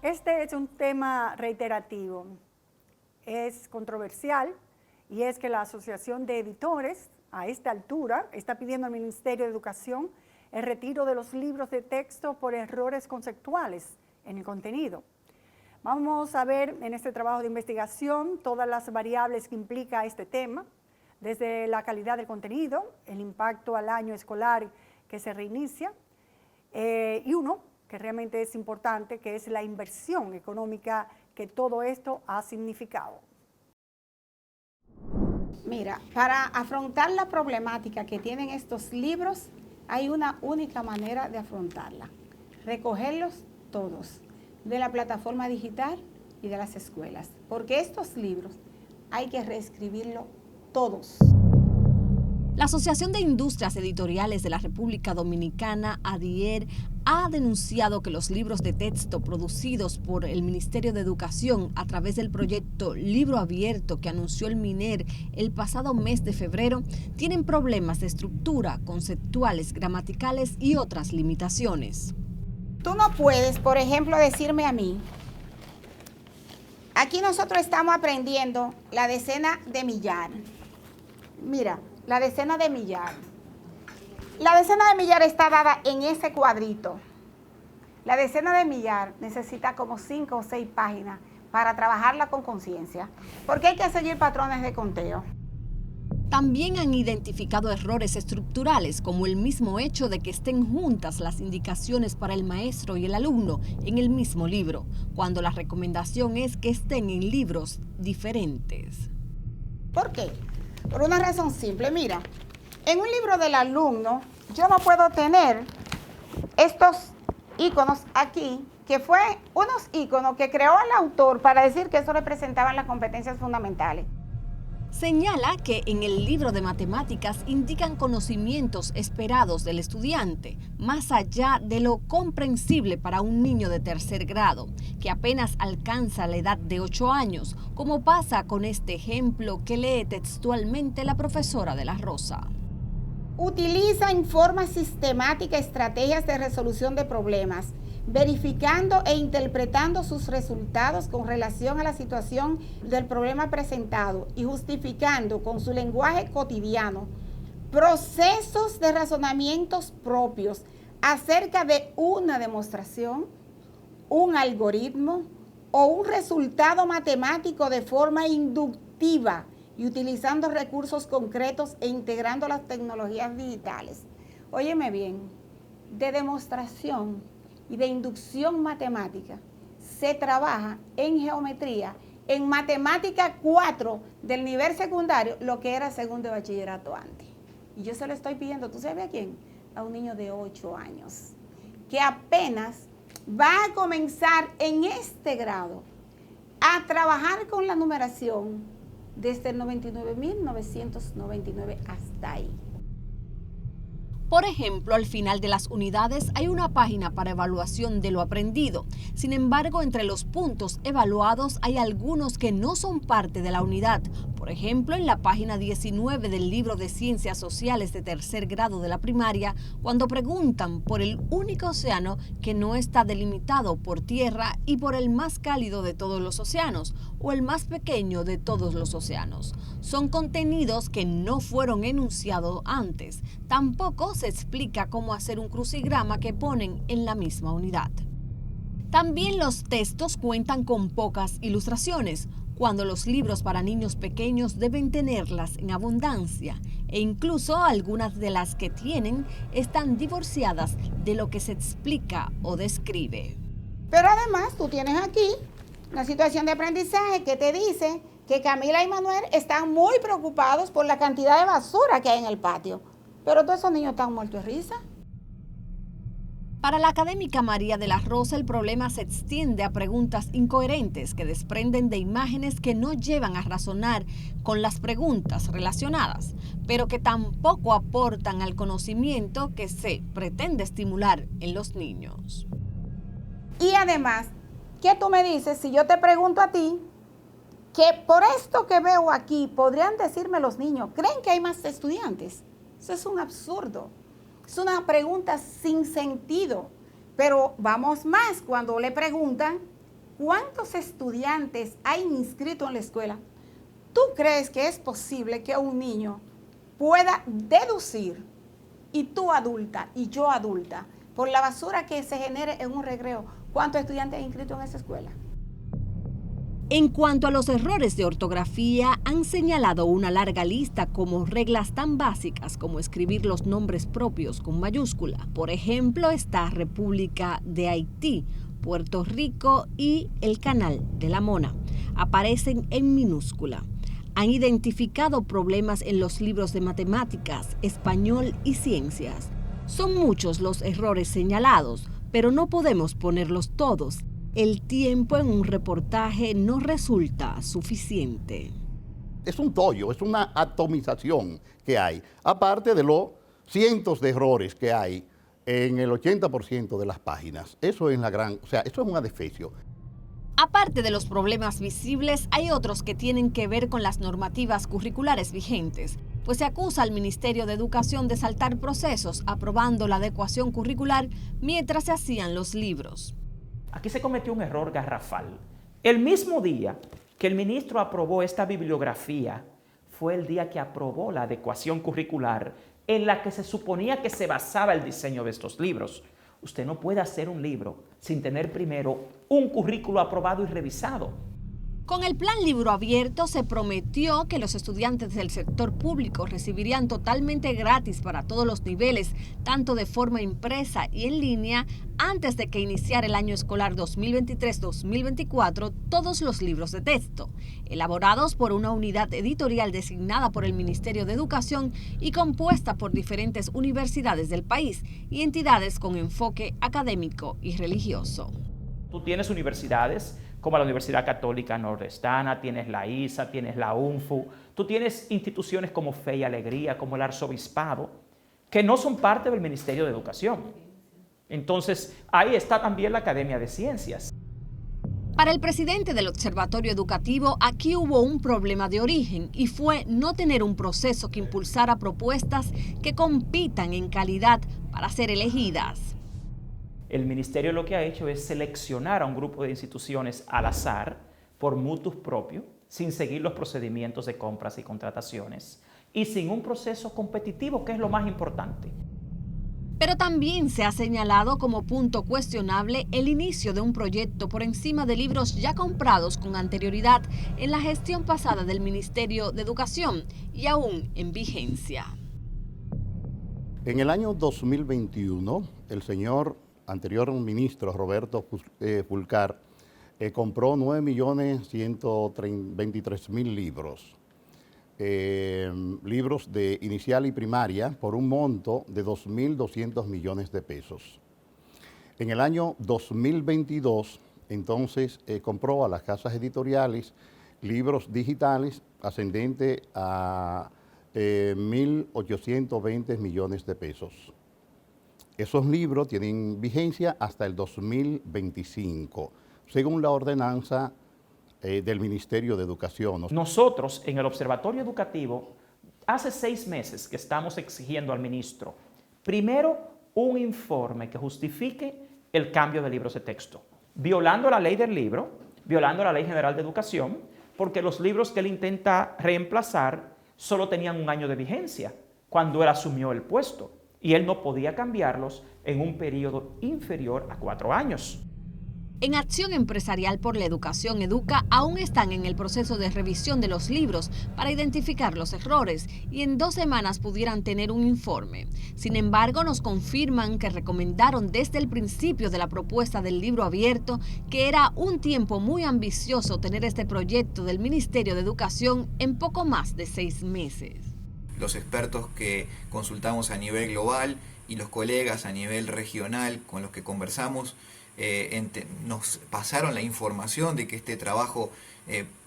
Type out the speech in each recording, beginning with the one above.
Este es un tema reiterativo, es controversial y es que la Asociación de Editores a esta altura está pidiendo al Ministerio de Educación el retiro de los libros de texto por errores conceptuales en el contenido. Vamos a ver en este trabajo de investigación todas las variables que implica este tema, desde la calidad del contenido, el impacto al año escolar que se reinicia, y uno que realmente es importante, que es la inversión económica que todo esto ha significado. Mira, para afrontar la problemática que tienen estos libros, hay una única manera de afrontarla: recogerlos todos de la plataforma digital y de las escuelas, porque estos libros hay que reescribirlos todos. La Asociación de Industrias Editoriales de la República Dominicana, ADIER, ha denunciado que los libros de texto producidos por el Ministerio de Educación a través del proyecto Libro Abierto que anunció el MINER el pasado mes de febrero tienen problemas de estructura, conceptuales, gramaticales y otras limitaciones. Tú no puedes, por ejemplo, decirme a mí, aquí nosotros estamos aprendiendo la decena de millar. Mira, la decena de millar. La decena de millar está dada en ese cuadrito. La decena de millar necesita como 5 o 6 páginas para trabajarla con conciencia, porque hay que seguir patrones de conteo. También han identificado errores estructurales, como el mismo hecho de que estén juntas las indicaciones para el maestro y el alumno en el mismo libro, cuando la recomendación es que estén en libros diferentes. ¿Por qué? Por una razón simple. Mira, en un libro del alumno yo no puedo tener estos iconos aquí, que fue unos iconos que creó el autor para decir que eso representaban las competencias fundamentales. Señala que en el libro de matemáticas indican conocimientos esperados del estudiante, más allá de lo comprensible para un niño de tercer grado, que apenas alcanza la edad de 8 años, como pasa con este ejemplo que lee textualmente la profesora de la Rosa. Utiliza en forma sistemática estrategias de resolución de problemas, verificando e interpretando sus resultados con relación a la situación del problema presentado y justificando con su lenguaje cotidiano procesos de razonamientos propios acerca de una demostración, un algoritmo o un resultado matemático de forma inductiva y utilizando recursos concretos e integrando las tecnologías digitales. Óyeme bien, de demostración y de inducción matemática se trabaja en geometría, en matemática 4 del nivel secundario, lo que era segundo de bachillerato antes. Y yo se lo estoy pidiendo, ¿tú sabes a quién? A un niño de 8 años, que apenas va a comenzar en este grado a trabajar con la numeración desde el 99.999 hasta ahí. Por ejemplo, al final de las unidades hay una página para evaluación de lo aprendido. Sin embargo, entre los puntos evaluados hay algunos que no son parte de la unidad. Por ejemplo, en la página 19 del libro de Ciencias Sociales de tercer grado de la primaria, cuando preguntan por el único océano que no está delimitado por tierra y por el más cálido de todos los océanos o el más pequeño de todos los océanos. Son contenidos que no fueron enunciados antes. Tampoco se explica cómo hacer un crucigrama que ponen en la misma unidad. También los textos cuentan con pocas ilustraciones, cuando los libros para niños pequeños deben tenerlas en abundancia, e incluso algunas de las que tienen están divorciadas de lo que se explica o describe. Pero además tú tienes aquí una situación de aprendizaje que te dice que Camila y Manuel están muy preocupados por la cantidad de basura que hay en el patio. Pero todos esos niños están muertos de risa. Para la académica María de la Rosa, el problema se extiende a preguntas incoherentes que desprenden de imágenes que no llevan a razonar con las preguntas relacionadas, pero que tampoco aportan al conocimiento que se pretende estimular en los niños. Y además, ¿qué tú me dices si yo te pregunto a ti que por esto que veo aquí podrían decirme los niños, ¿creen que hay más estudiantes? Eso es un absurdo. Es una pregunta sin sentido. Pero vamos más, cuando le preguntan ¿cuántos estudiantes hay inscritos en la escuela? ¿Tú crees que es posible que un niño pueda deducir, y tú adulta y yo adulta, por la basura que se genere en un recreo, cuántos estudiantes hay inscritos en esa escuela? En cuanto a los errores de ortografía, han señalado una larga lista como reglas tan básicas como escribir los nombres propios con mayúscula. Por ejemplo, está República de Haití, Puerto Rico y el Canal de la Mona. Aparecen en minúscula. Han identificado problemas en los libros de matemáticas, español y ciencias. Son muchos los errores señalados, pero no podemos ponerlos todos. El tiempo en un reportaje no resulta suficiente. Es un tollo, es una atomización que hay, aparte de los cientos de errores que hay en el 80% de las páginas. Eso es eso es un adefesio. Aparte de los problemas visibles, hay otros que tienen que ver con las normativas curriculares vigentes, pues se acusa al Ministerio de Educación de saltar procesos aprobando la adecuación curricular mientras se hacían los libros. Aquí se cometió un error garrafal. El mismo día que el ministro aprobó esta bibliografía fue el día que aprobó la adecuación curricular en la que se suponía que se basaba el diseño de estos libros. Usted no puede hacer un libro sin tener primero un currículo aprobado y revisado. Con el Plan Libro Abierto se prometió que los estudiantes del sector público recibirían totalmente gratis para todos los niveles, tanto de forma impresa y en línea, antes de que iniciara el año escolar 2023-2024, todos los libros de texto, elaborados por una unidad editorial designada por el Ministerio de Educación y compuesta por diferentes universidades del país y entidades con enfoque académico y religioso. Tú tienes universidades como la Universidad Católica Nordestana, tienes la ISA, tienes la UNFU, tú tienes instituciones como Fe y Alegría, como el Arzobispado, que no son parte del Ministerio de Educación. Entonces, ahí está también la Academia de Ciencias. Para el presidente del Observatorio Educativo, aquí hubo un problema de origen y fue no tener un proceso que impulsara propuestas que compitan en calidad para ser elegidas. El ministerio lo que ha hecho es seleccionar a un grupo de instituciones al azar, por mutuo propio, sin seguir los procedimientos de compras y contrataciones, y sin un proceso competitivo, que es lo más importante. Pero también se ha señalado como punto cuestionable el inicio de un proyecto por encima de libros ya comprados con anterioridad en la gestión pasada del Ministerio de Educación y aún en vigencia. En el año 2021, el anterior ministro Roberto Fulcar compró 9.123.000 libros. Libros de inicial y primaria por un monto de 2.200 millones de pesos. En el año 2022, entonces, compró a las casas editoriales libros digitales ascendente a 1.820 millones de pesos. Esos libros tienen vigencia hasta el 2025, según la ordenanza del Ministerio de Educación. Nosotros, en el Observatorio Educativo, hace 6 meses que estamos exigiendo al ministro, primero, un informe que justifique el cambio de libros de texto, violando la ley del libro, violando la Ley General de Educación, porque los libros que él intenta reemplazar solo tenían 1 año de vigencia cuando él asumió el puesto. Y él no podía cambiarlos en un periodo inferior a 4 años. En Acción Empresarial por la Educación Educa aún están en el proceso de revisión de los libros para identificar los errores y en 2 semanas pudieran tener un informe. Sin embargo, nos confirman que recomendaron desde el principio de la propuesta del libro abierto que era un tiempo muy ambicioso tener este proyecto del Ministerio de Educación en poco más de 6 meses. Los expertos que consultamos a nivel global y los colegas a nivel regional con los que conversamos nos pasaron la información de que este trabajo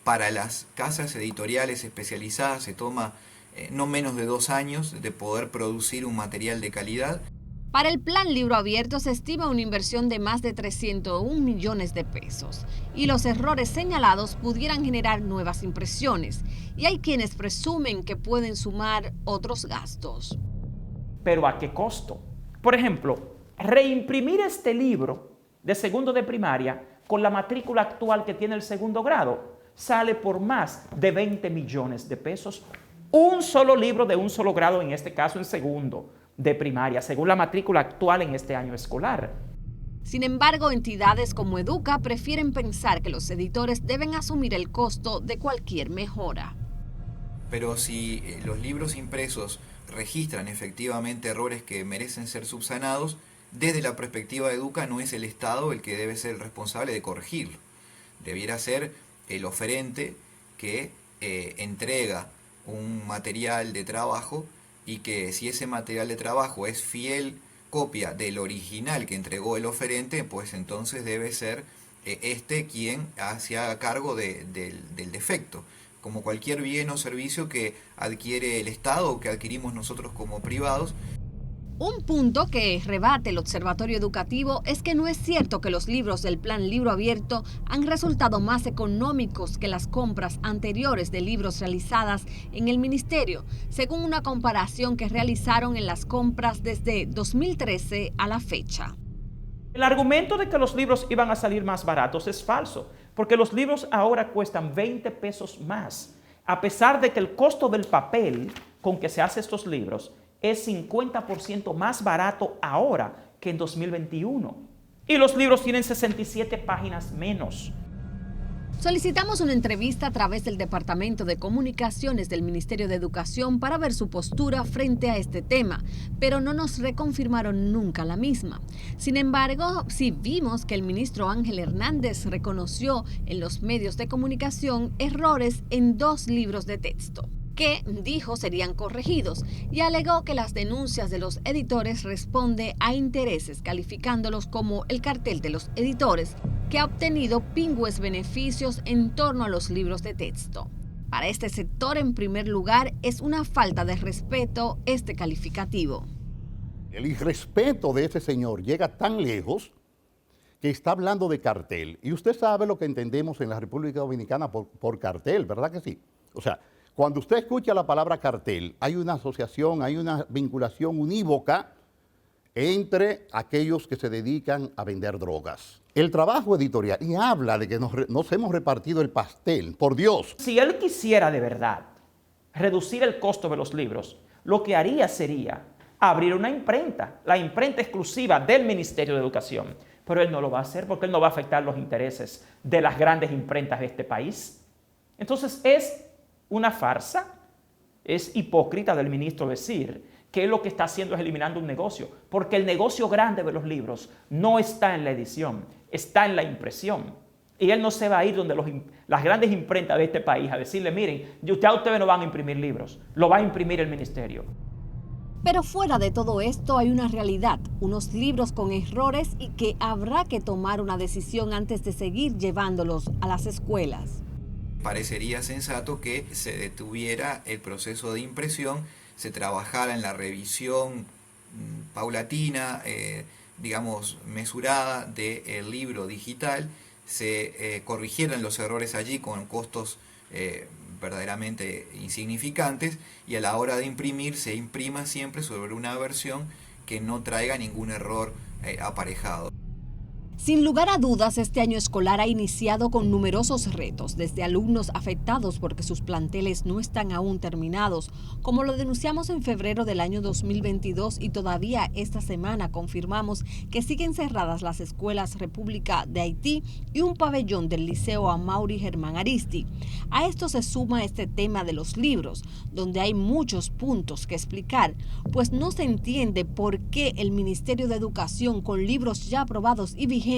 para las casas editoriales especializadas se toma no menos de 2 años de poder producir un material de calidad. Para el Plan Libro Abierto se estima una inversión de más de 301 millones de pesos y los errores señalados pudieran generar nuevas impresiones y hay quienes presumen que pueden sumar otros gastos. ¿Pero a qué costo? Por ejemplo, reimprimir este libro de segundo de primaria con la matrícula actual que tiene el segundo grado, sale por más de 20 millones de pesos. Un solo libro de un solo grado, en este caso en segundo de primaria, según la matrícula actual en este año escolar. Sin embargo, entidades como Educa prefieren pensar que los editores deben asumir el costo de cualquier mejora. Pero si los libros impresos registran efectivamente errores que merecen ser subsanados, desde la perspectiva de Educa no es el Estado el que debe ser el responsable de corregirlo. Debiera ser el oferente que entrega un material de trabajo y que si ese material de trabajo es fiel copia del original que entregó el oferente, pues entonces debe ser quien se haga cargo del defecto, como cualquier bien o servicio que adquiere el Estado o que adquirimos nosotros como privados. Un punto que rebate el Observatorio Educativo es que no es cierto que los libros del Plan Libro Abierto han resultado más económicos que las compras anteriores de libros realizadas en el Ministerio, según una comparación que realizaron en las compras desde 2013 a la fecha. El argumento de que los libros iban a salir más baratos es falso, porque los libros ahora cuestan 20 pesos más, a pesar de que el costo del papel con que se hacen estos libros es 50% más barato ahora que en 2021. Y los libros tienen 67 páginas menos. Solicitamos una entrevista a través del Departamento de Comunicaciones del Ministerio de Educación para ver su postura frente a este tema, pero no nos reconfirmaron nunca la misma. Sin embargo, sí vimos que el ministro Ángel Hernández reconoció en los medios de comunicación errores en 2 libros de texto, que dijo serían corregidos, y alegó que las denuncias de los editores responde a intereses, calificándolos como el cartel de los editores, que ha obtenido pingües beneficios en torno a los libros de texto. Para este sector, en primer lugar, es una falta de respeto este calificativo. El irrespeto de este señor llega tan lejos que está hablando de cartel. Y usted sabe lo que entendemos en la República Dominicana por cartel, ¿verdad que sí? O sea, cuando usted escucha la palabra cartel, hay una asociación, hay una vinculación unívoca entre aquellos que se dedican a vender drogas. El trabajo editorial, y habla de que nos hemos repartido el pastel, por Dios. Si él quisiera de verdad reducir el costo de los libros, lo que haría sería abrir una imprenta, la imprenta exclusiva del Ministerio de Educación. Pero él no lo va a hacer porque él no va a afectar los intereses de las grandes imprentas de este país. Entonces es una farsa, es hipócrita del ministro decir que él lo que está haciendo es eliminando un negocio, porque el negocio grande de los libros no está en la edición, está en la impresión. Y él no se va a ir donde las grandes imprentas de este país a decirle, miren, ya ustedes no van a imprimir libros, lo va a imprimir el ministerio. Pero fuera de todo esto hay una realidad, unos libros con errores y que habrá que tomar una decisión antes de seguir llevándolos a las escuelas. Parecería sensato que se detuviera el proceso de impresión, se trabajara en la revisión paulatina, mesurada del libro digital, se corrigieran los errores allí con costos verdaderamente insignificantes y a la hora de imprimir se imprima siempre sobre una versión que no traiga ningún error aparejado. Sin lugar a dudas, este año escolar ha iniciado con numerosos retos, desde alumnos afectados porque sus planteles no están aún terminados, como lo denunciamos en febrero del año 2022 y todavía esta semana confirmamos que siguen cerradas las escuelas República de Haití y un pabellón del Liceo Amaury Germán Aristi. A esto se suma este tema de los libros, donde hay muchos puntos que explicar, pues no se entiende por qué el Ministerio de Educación, con libros ya aprobados y vigentes,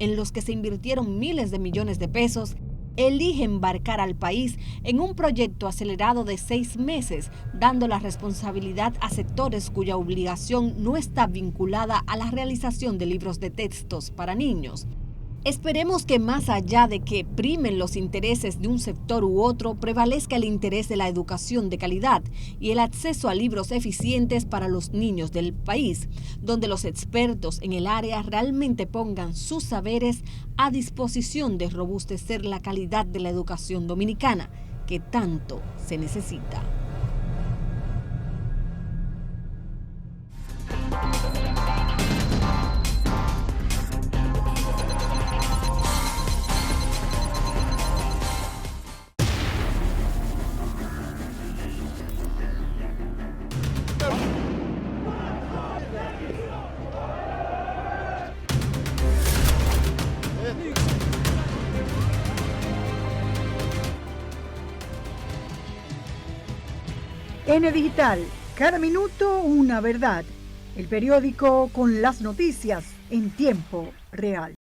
en los que se invirtieron miles de millones de pesos, elige embarcar al país en un proyecto acelerado de 6 meses, dando la responsabilidad a sectores cuya obligación no está vinculada a la realización de libros de textos para niños. Esperemos que más allá de que primen los intereses de un sector u otro, prevalezca el interés de la educación de calidad y el acceso a libros eficientes para los niños del país, donde los expertos en el área realmente pongan sus saberes a disposición de robustecer la calidad de la educación dominicana, que tanto se necesita. N Digital, cada minuto una verdad. El periódico con las noticias en tiempo real.